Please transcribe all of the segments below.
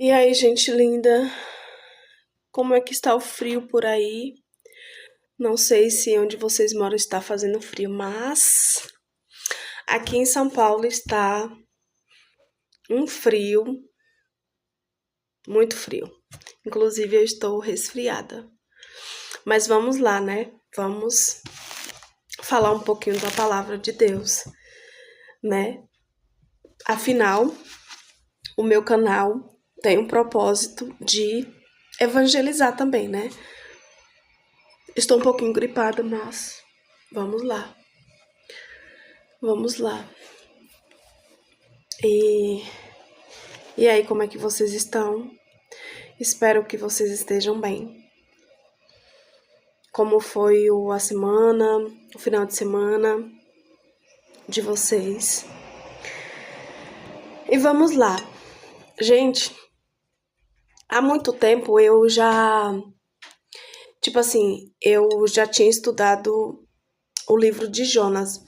E aí, gente linda, como é que está o frio por aí? Não sei se onde vocês moram está fazendo frio, mas aqui em São Paulo está um frio, muito frio. Inclusive, eu estou resfriada. Mas vamos lá, né? Vamos falar um pouquinho da palavra de Deus, né? Afinal, o meu canal tem um propósito de evangelizar também, né? Estou um pouquinho gripada, mas vamos lá. Vamos lá. E aí, como é que vocês estão? Espero que vocês estejam bem. Como foi a semana, o final de semana de vocês? E vamos lá. Gente, há muito tempo eu já tinha estudado o livro de Jonas.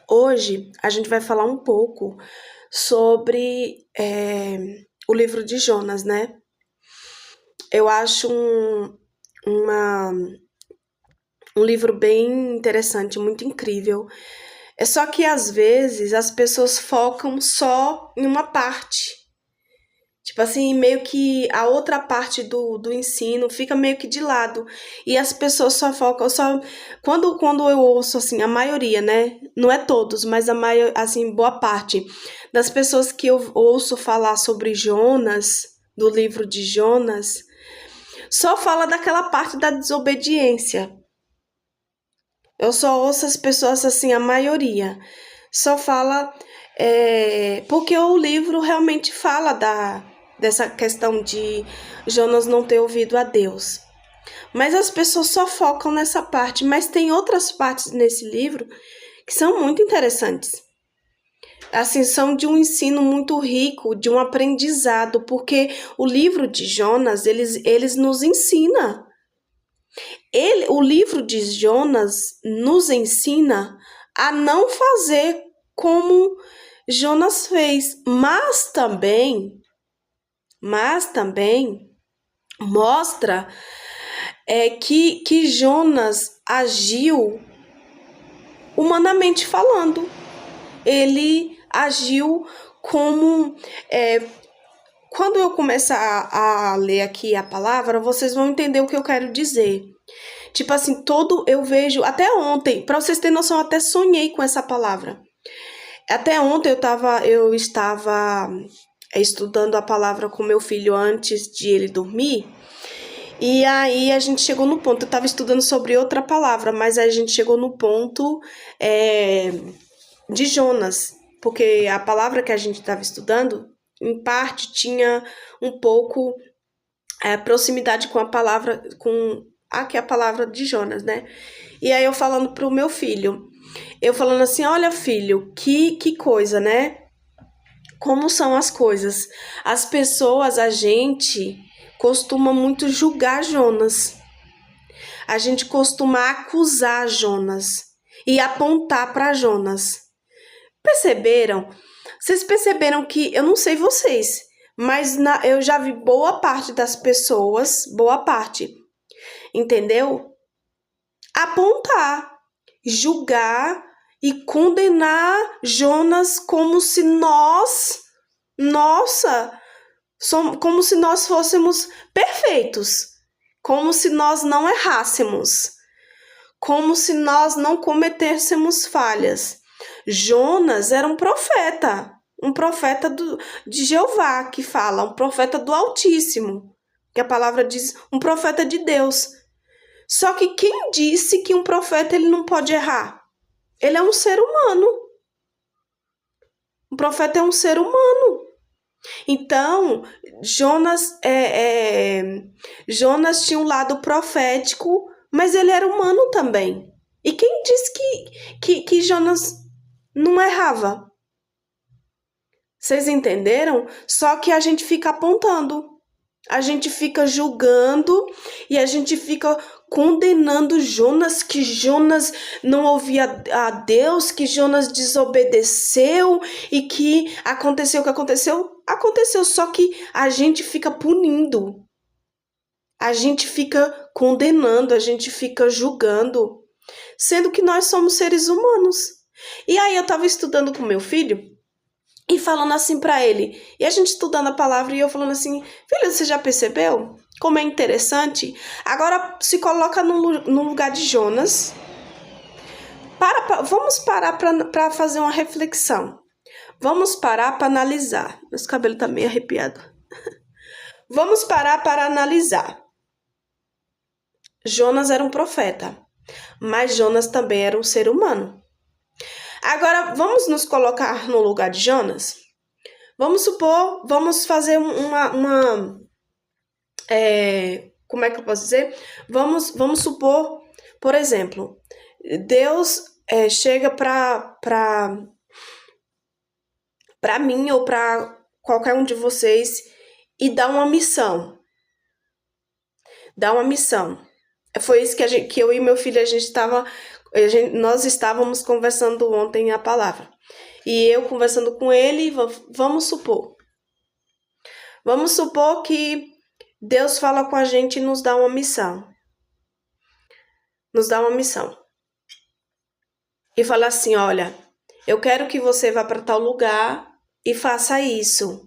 Hoje a gente vai falar um pouco sobre o livro de Jonas, né? Eu acho um livro bem interessante, muito incrível. É só que às vezes as pessoas focam só em uma parte. Tipo assim, meio que a outra parte do ensino fica meio que de lado. E as pessoas só focam, quando eu ouço, assim, a maioria, né? Não é todos, mas assim, boa parte das pessoas que eu ouço falar sobre Jonas, do livro de Jonas, só fala daquela parte da desobediência. Eu só ouço as pessoas, assim, a maioria, só fala, porque o livro realmente fala dessa questão de Jonas não ter ouvido a Deus. Mas as pessoas só focam nessa parte, mas tem outras partes nesse livro que são muito interessantes. Assim, são de um ensino muito rico, de um aprendizado, porque o livro de Jonas, eles nos ensina. O livro de Jonas nos ensina a não fazer como Jonas fez, mas também mostra que Jonas agiu humanamente falando. Ele agiu como... quando eu começar a ler aqui a palavra, vocês vão entender o que eu quero dizer. Tipo assim, eu vejo, até ontem, para vocês terem noção, eu até sonhei com essa palavra. Até ontem eu estava estudando a palavra com meu filho antes de ele dormir. E aí a gente chegou no ponto, eu estava estudando sobre outra palavra, mas aí a gente chegou no ponto de Jonas. Porque a palavra que a gente estava estudando, em parte, tinha um pouco proximidade com a palavra, que é a palavra de Jonas, né? E aí eu falando pro meu filho, eu falando assim, olha filho, que coisa, né? Como são as coisas. As pessoas, a gente costuma muito julgar Jonas. A gente costuma acusar Jonas e apontar para Jonas. Perceberam? Vocês perceberam que, eu não sei vocês, mas eu já vi boa parte das pessoas, entendeu? Apontar, julgar e condenar Jonas como se como se nós fôssemos perfeitos, como se nós não errássemos, como se nós não cometêssemos falhas. Jonas era um profeta de Jeová, que fala, um profeta do Altíssimo, que a palavra diz, um profeta de Deus. Só que quem disse que um profeta ele não pode errar? Ele é um ser humano. Um profeta é um ser humano. Então, Jonas tinha um lado profético, mas ele era humano também. E quem disse que Jonas não errava? Vocês entenderam? Só que a gente fica apontando. a gente fica julgando e a gente fica condenando Jonas, que Jonas não ouvia a Deus, que Jonas desobedeceu e que aconteceu o que aconteceu. Aconteceu, só que a gente fica punindo, a gente fica condenando, a gente fica julgando, sendo que nós somos seres humanos. E aí eu estava estudando com meu filho, e falando assim pra ele, e a gente estudando a palavra, e eu falando assim, filho, você já percebeu como é interessante? Agora se coloca no lugar de Jonas. Vamos parar para fazer uma reflexão. Vamos parar para analisar. Meus cabelos tá meio arrepiado. Vamos parar para analisar. Jonas era um profeta, mas Jonas também era um ser humano. Agora, vamos nos colocar no lugar de Jonas? Vamos supor, vamos fazer como é que eu posso dizer? Vamos supor, por exemplo, Deus chega para mim ou para qualquer um de vocês e dá uma missão. Dá uma missão. Foi isso que eu e meu filho, nós estávamos conversando ontem a palavra. E eu conversando com ele, vamos supor que Deus fala com a gente e nos dá uma missão. Nos dá uma missão. E fala assim, olha, eu quero que você vá para tal lugar e faça isso.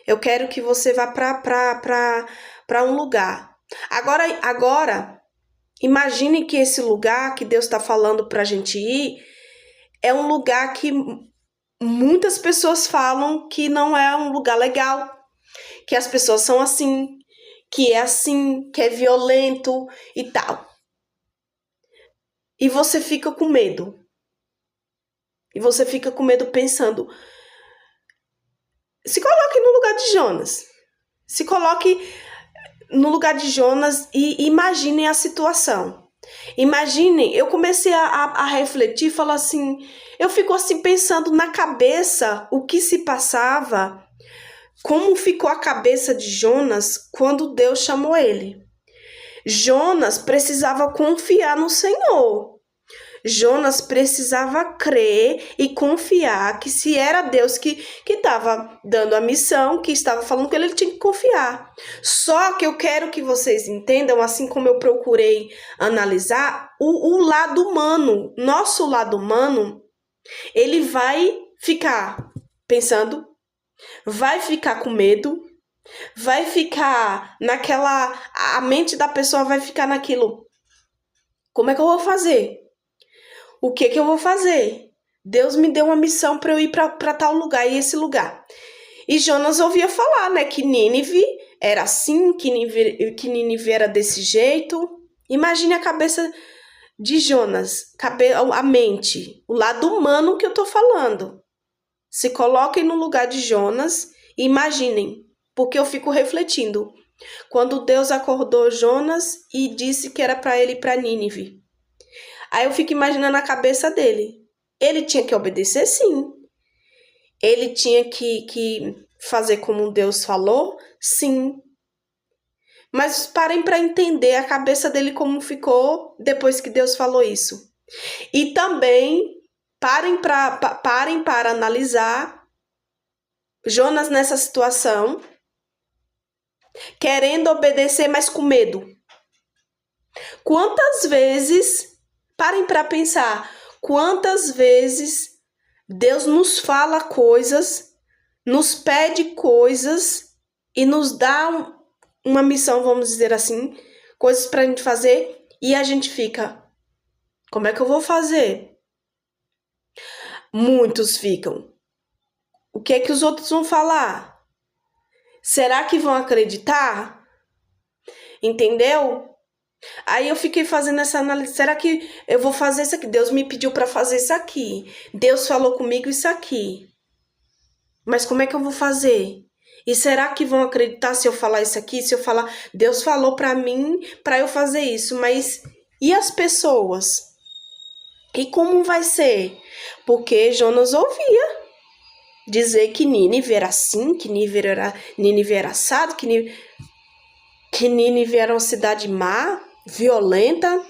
Eu quero que você vá para um lugar. Agora, imagine que esse lugar que Deus está falando para a gente ir é um lugar que muitas pessoas falam que não é um lugar legal, que as pessoas são assim, que é violento e tal. E você fica com medo. E você fica com medo pensando. Se coloque no lugar de Jonas. Se coloque no lugar de Jonas e imagine a situação. Imagine, eu comecei a refletir, falar assim, eu fico assim pensando na cabeça, o que se passava, como ficou a cabeça de Jonas quando Deus chamou ele. Jonas precisava confiar no Senhor. Jonas precisava crer e confiar que se era Deus que estava dando a missão, que estava falando com ele, ele tinha que confiar. Só que eu quero que vocês entendam, assim como eu procurei analisar, o lado humano, nosso lado humano, ele vai ficar pensando, vai ficar com medo, vai ficar a mente da pessoa vai ficar naquilo. Como é que eu vou fazer? O que eu vou fazer? Deus me deu uma missão para eu ir para tal lugar e esse lugar. E Jonas ouvia falar, né, que Nínive era assim, que Nínive era desse jeito. Imagine a cabeça de Jonas, a mente, o lado humano que eu tô falando. Se coloquem no lugar de Jonas e imaginem, porque eu fico refletindo. Quando Deus acordou Jonas e disse que era para ele ir para Nínive. Aí eu fico imaginando a cabeça dele. Ele tinha que obedecer, sim. Ele tinha que fazer como Deus falou, sim. Mas parem para entender a cabeça dele como ficou depois que Deus falou isso. E também parem para analisar Jonas nessa situação, querendo obedecer, mas com medo. Quantas vezes... Parem para pensar quantas vezes Deus nos fala coisas, nos pede coisas e nos dá uma missão, vamos dizer assim, coisas para a gente fazer e a gente fica, como é que eu vou fazer? Muitos ficam. O que é que os outros vão falar? Será que vão acreditar? Entendeu? Aí eu fiquei fazendo essa análise, será que eu vou fazer isso aqui? Deus me pediu para fazer isso aqui. Deus falou comigo isso aqui. Mas como é que eu vou fazer? E será que vão acreditar se eu falar isso aqui? Se eu falar, Deus falou para mim para eu fazer isso, mas e as pessoas? E como vai ser? Porque Jonas ouvia dizer que Nínive era assim, que Nínive era assado, que Nínive... que Nínive era uma cidade má, violenta,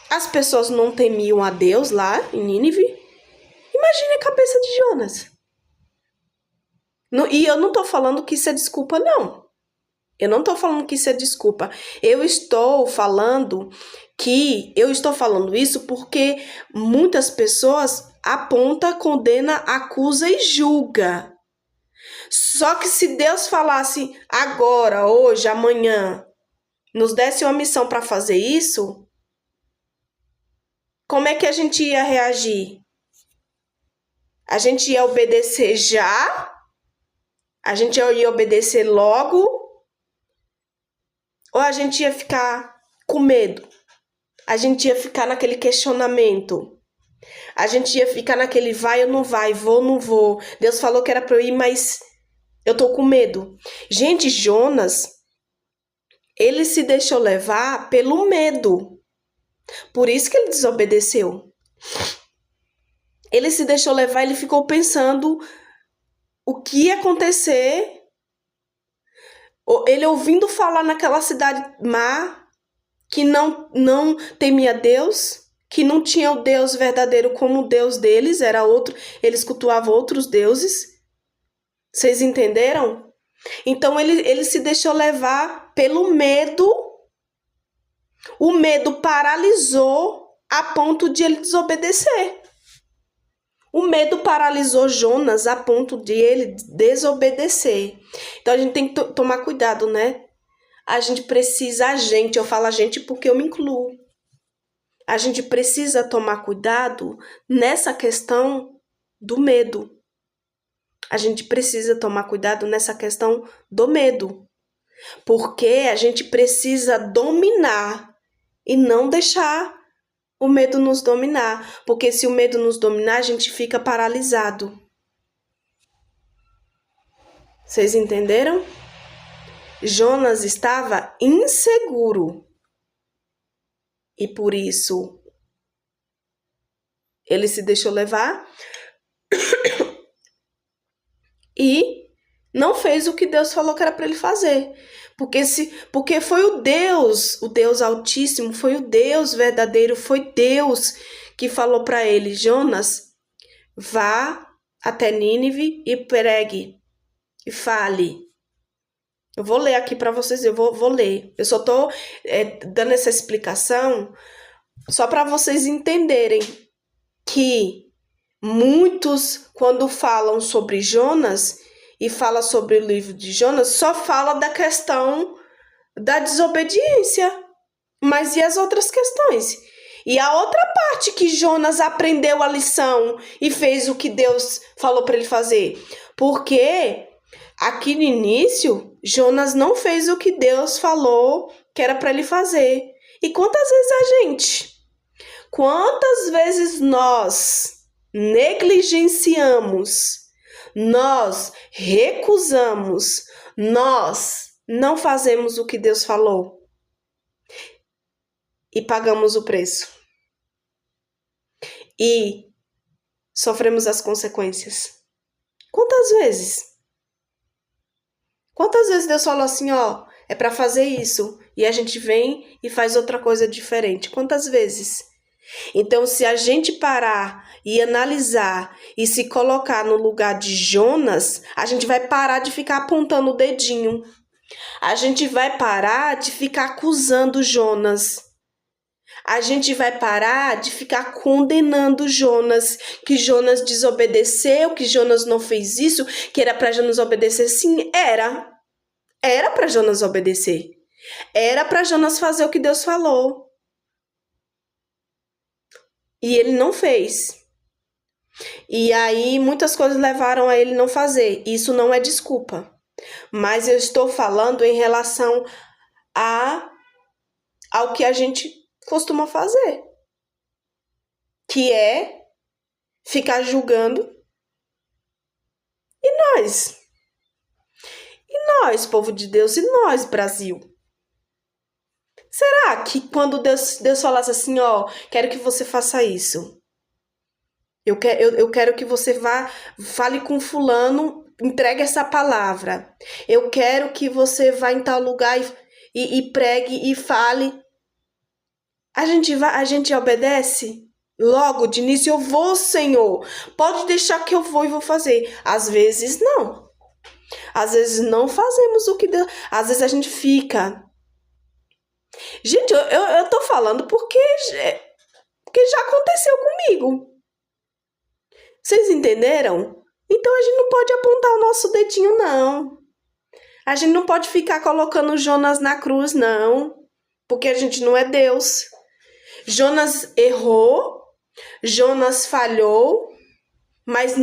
as pessoas não temiam a Deus lá em Nínive. Imagine a cabeça de Jonas. E eu não estou falando que isso é desculpa, não. Eu não estou falando que isso é desculpa. Eu estou falando isso porque muitas pessoas apontam, condena, acusa e julga. Só que se Deus falasse agora, hoje, amanhã, nos desse uma missão para fazer isso, como é que a gente ia reagir? A gente ia obedecer já? A gente ia obedecer logo? Ou a gente ia ficar com medo? A gente ia ficar naquele questionamento? A gente ia ficar naquele vai ou não vai, vou ou não vou? Deus falou que era para eu ir, mas eu tô com medo. Gente, Jonas, ele se deixou levar pelo medo. Por isso que ele desobedeceu. Ele se deixou levar, ele ficou pensando o que ia acontecer. Ele ouvindo falar naquela cidade má, que não temia Deus, que não tinha o Deus verdadeiro como o Deus deles, era outro, eles cultuavam outros deuses. Vocês entenderam? Então ele se deixou levar pelo medo. O medo paralisou a ponto de ele desobedecer. O medo paralisou Jonas a ponto de ele desobedecer. Então a gente tem que tomar cuidado, né? Eu falo a gente porque eu me incluo. A gente precisa tomar cuidado nessa questão do medo. A gente precisa tomar cuidado nessa questão do medo. Porque a gente precisa dominar e não deixar o medo nos dominar. Porque se o medo nos dominar, a gente fica paralisado. Vocês entenderam? Jonas estava inseguro. E por isso, ele se deixou levar e não fez o que Deus falou que era para ele fazer. Porque foi o Deus Altíssimo, foi o Deus verdadeiro, foi Deus que falou para ele: Jonas, vá até Nínive e pregue, e fale. Eu vou ler aqui para vocês, eu vou ler. Eu só estou dando essa explicação só para vocês entenderem que muitos, quando falam sobre Jonas e falam sobre o livro de Jonas, só fala da questão da desobediência. Mas e as outras questões? E a outra parte que Jonas aprendeu a lição e fez o que Deus falou para ele fazer? Porque aqui no início, Jonas não fez o que Deus falou que era para ele fazer. E quantas vezes nós negligenciamos, nós recusamos, nós não fazemos o que Deus falou e pagamos o preço e sofremos as consequências? Quantas vezes? Quantas vezes Deus falou assim, ó, é para fazer isso, e a gente vem e faz outra coisa diferente? Quantas vezes? Então, se a gente parar e analisar e se colocar no lugar de Jonas, a gente vai parar de ficar apontando o dedinho. A gente vai parar de ficar acusando Jonas. A gente vai parar de ficar condenando Jonas, que Jonas desobedeceu, que Jonas não fez isso, que era para Jonas obedecer. Sim, era. Era para Jonas obedecer. Era para Jonas fazer o que Deus falou. E ele não fez. E aí muitas coisas levaram a ele não fazer. Isso não é desculpa. Mas eu estou falando em relação ao que a gente costuma fazer. Que é ficar julgando. E nós? E nós, povo de Deus? E nós, Brasil? Será que quando Deus falasse assim, ó, quero que você faça isso. Eu quero que você fale com fulano, entregue essa palavra. Eu quero que você vá em tal lugar e pregue e fale. A gente obedece? Logo de início, eu vou, Senhor. Pode deixar que eu vou e vou fazer. Às vezes, não. Às vezes, não fazemos o que Deus... Às vezes, a gente fica... Gente, eu tô falando porque já aconteceu comigo. Vocês entenderam? Então, a gente não pode apontar o nosso dedinho, não. A gente não pode ficar colocando Jonas na cruz, não. Porque a gente não é Deus. Jonas errou. Jonas falhou, mas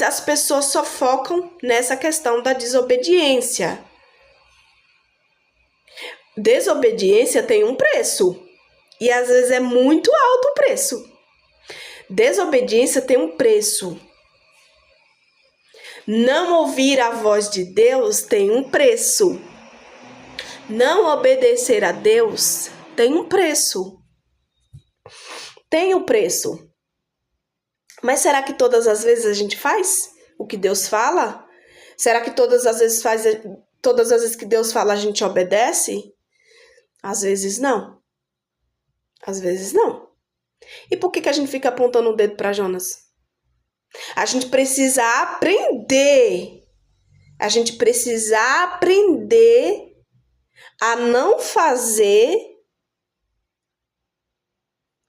as pessoas só focam nessa questão da desobediência. Desobediência tem um preço, e às vezes é muito alto o preço. Desobediência tem um preço. Não ouvir a voz de Deus tem um preço. Não obedecer a Deus tem um preço. Tem um preço. Mas será que todas as vezes a gente faz o que Deus fala? Será que todas as vezes que Deus fala a gente obedece? Às vezes não. Às vezes não. E por que a gente fica apontando o dedo para Jonas? A gente precisa aprender. A gente precisa aprender a não fazer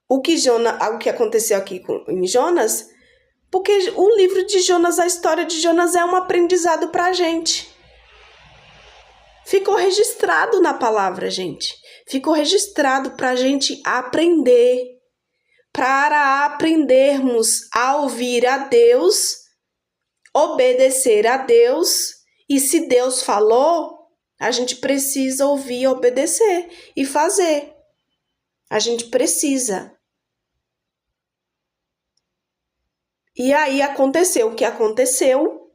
o que aconteceu aqui em Jonas, porque o livro de Jonas, a história de Jonas é um aprendizado para a gente. Ficou registrado na palavra, gente. Ficou registrado para a gente aprender. Para aprendermos a ouvir a Deus, obedecer a Deus. E se Deus falou, a gente precisa ouvir, obedecer e fazer. A gente precisa. E aí aconteceu o que aconteceu.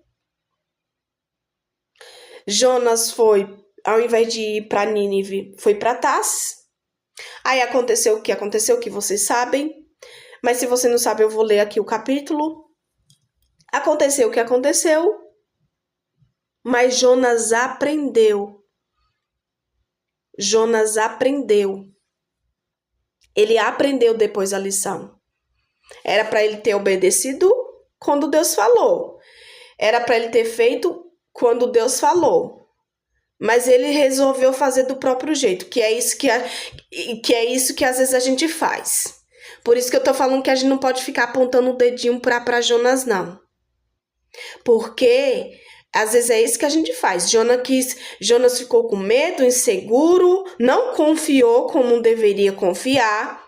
Jonas foi, ao invés de ir para Nínive, foi para Tarsis. Aí aconteceu o que vocês sabem. Mas se você não sabe, eu vou ler aqui o capítulo. Aconteceu o que aconteceu. Mas Jonas aprendeu. Jonas aprendeu. Ele aprendeu depois a lição. Era para ele ter obedecido quando Deus falou. Era para ele ter feito quando Deus falou. Mas ele resolveu fazer do próprio jeito, que é isso que às vezes a gente faz. Por isso que eu tô falando que a gente não pode ficar apontando o dedinho para Jonas, não. Porque às vezes é isso que a gente faz. Jonas ficou com medo, inseguro, não confiou como deveria confiar.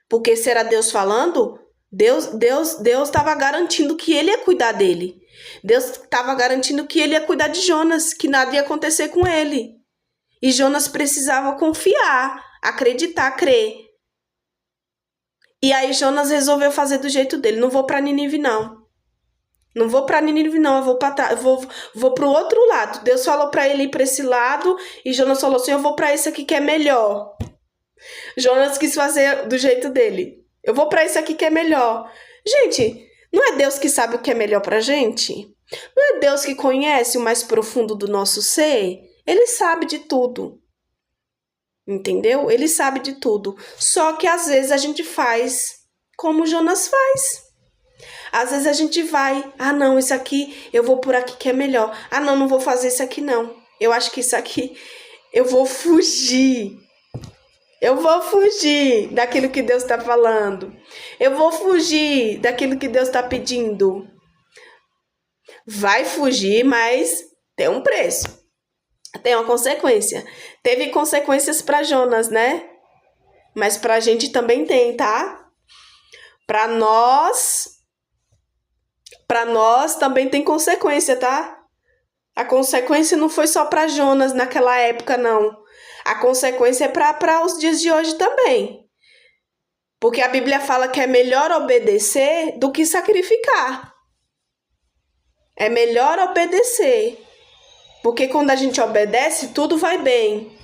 Porque se era Deus falando, Deus estava garantindo que ele ia cuidar dele. Deus estava garantindo que ele ia cuidar de Jonas, que nada ia acontecer com ele. E Jonas precisava confiar, acreditar, crer. E aí Jonas resolveu fazer do jeito dele. Não vou para Nínive, não. Não vou para Nínive, não. Eu vou para o outro lado. Deus falou para ele ir para esse lado e Jonas falou assim, eu vou para esse aqui que é melhor. Jonas quis fazer do jeito dele. Eu vou para esse aqui que é melhor. Gente, não é Deus que sabe o que é melhor pra gente? Não é Deus que conhece o mais profundo do nosso ser? Ele sabe de tudo. Entendeu? Ele sabe de tudo. Só que às vezes a gente faz como Jonas faz. Às vezes a gente vai, não, isso aqui, eu vou por aqui que é melhor. Não vou fazer isso aqui não. Eu acho que isso aqui, eu vou fugir. Eu vou fugir daquilo que Deus está falando. Eu vou fugir daquilo que Deus está pedindo. Vai fugir, mas tem um preço. Tem uma consequência. Teve consequências para Jonas, né? Mas para a gente também tem, tá? Para nós também tem consequência, tá? A consequência não foi só para Jonas naquela época, não. A consequência é para os dias de hoje também. Porque a Bíblia fala que é melhor obedecer do que sacrificar. É melhor obedecer. Porque quando a gente obedece, tudo vai bem.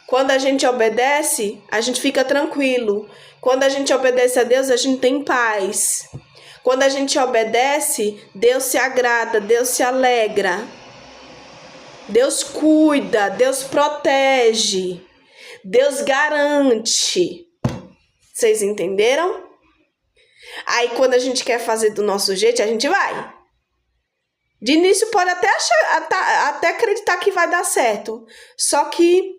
Quando a gente obedece, a gente fica tranquilo. Quando a gente obedece a Deus, a gente tem paz. Quando a gente obedece, Deus se agrada, Deus se alegra. Deus cuida, Deus protege, Deus garante. Vocês entenderam? Aí quando a gente quer fazer do nosso jeito, a gente vai. De início pode até até acreditar que vai dar certo. Só que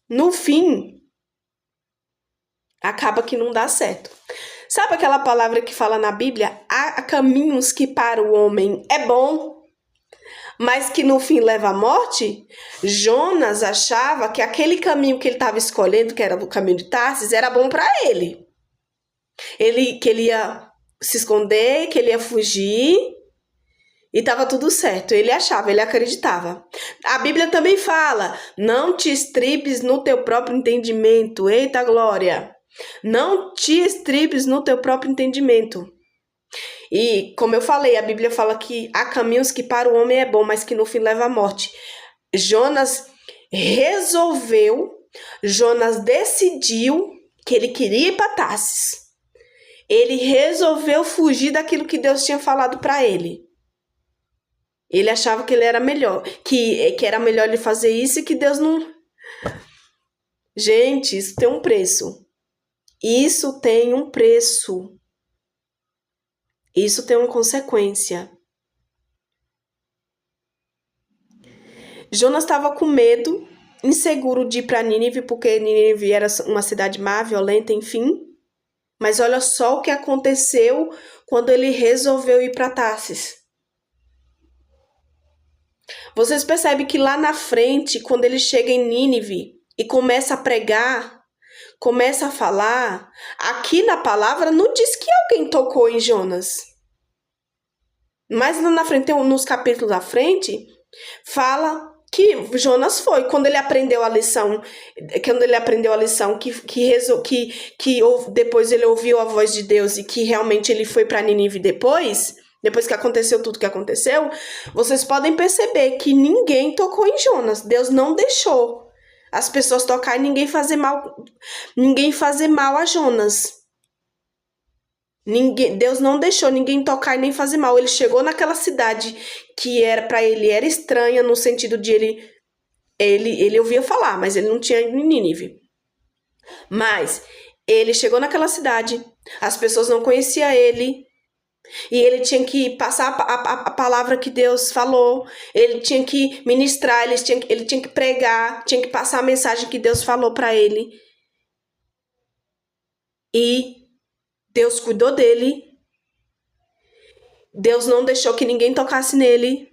no fim acaba que não dá certo. Sabe aquela palavra que fala na Bíblia? Há caminhos que para o homem é bom, mas que no fim leva à morte? Jonas achava que aquele caminho que ele estava escolhendo, que era o caminho de Tarsis, era bom para ele. Que ele ia se esconder, que ele ia fugir e estava tudo certo. Ele achava, ele acreditava. A Bíblia também fala: não te estribes no teu próprio entendimento. Eita glória! Não te estribes no teu próprio entendimento. E, como eu falei, a Bíblia fala que há caminhos que para o homem é bom, mas que no fim leva à morte. Jonas decidiu que ele queria ir para Tarsis. Ele resolveu fugir daquilo que Deus tinha falado para ele. Ele achava que ele era melhor, que era melhor ele fazer isso e que Deus não... Gente, isso tem um preço. Isso tem um preço. Isso tem uma consequência. Jonas estava com medo, inseguro de ir para Nínive, porque Nínive era uma cidade má, violenta, enfim. Mas olha só o que aconteceu quando ele resolveu ir para Tarsis. Vocês percebem que lá na frente, quando ele chega em Nínive e começa a pregar, começa a falar, aqui na palavra não diz que alguém tocou em Jonas. Mas lá na frente, nos capítulos da frente, fala que Jonas foi. Quando ele aprendeu a lição, que depois ele ouviu a voz de Deus e que realmente ele foi para Nínive depois que aconteceu tudo que aconteceu, vocês podem perceber que ninguém tocou em Jonas. Deus não deixou as pessoas tocarem e ninguém fazer mal a Jonas. Deus não deixou ninguém tocar e nem fazer mal. Ele chegou naquela cidade que para ele era estranha, no sentido de ele ouvia falar, mas ele não tinha ido em Nínive. Mas ele chegou naquela cidade, as pessoas não conheciam ele, e ele tinha que passar a palavra que Deus falou, ele tinha que ministrar, ele tinha que pregar, tinha que passar a mensagem que Deus falou para ele. E Deus cuidou dele. Deus não deixou que ninguém tocasse nele.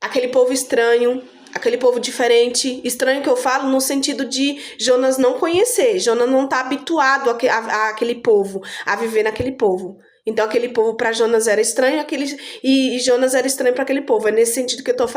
Aquele povo estranho, aquele povo diferente. Estranho que eu falo no sentido de Jonas não conhecer. Jonas não está habituado àquele povo, a viver naquele povo. Então aquele povo para Jonas era estranho, e Jonas era estranho para aquele povo. É nesse sentido que eu estou falando.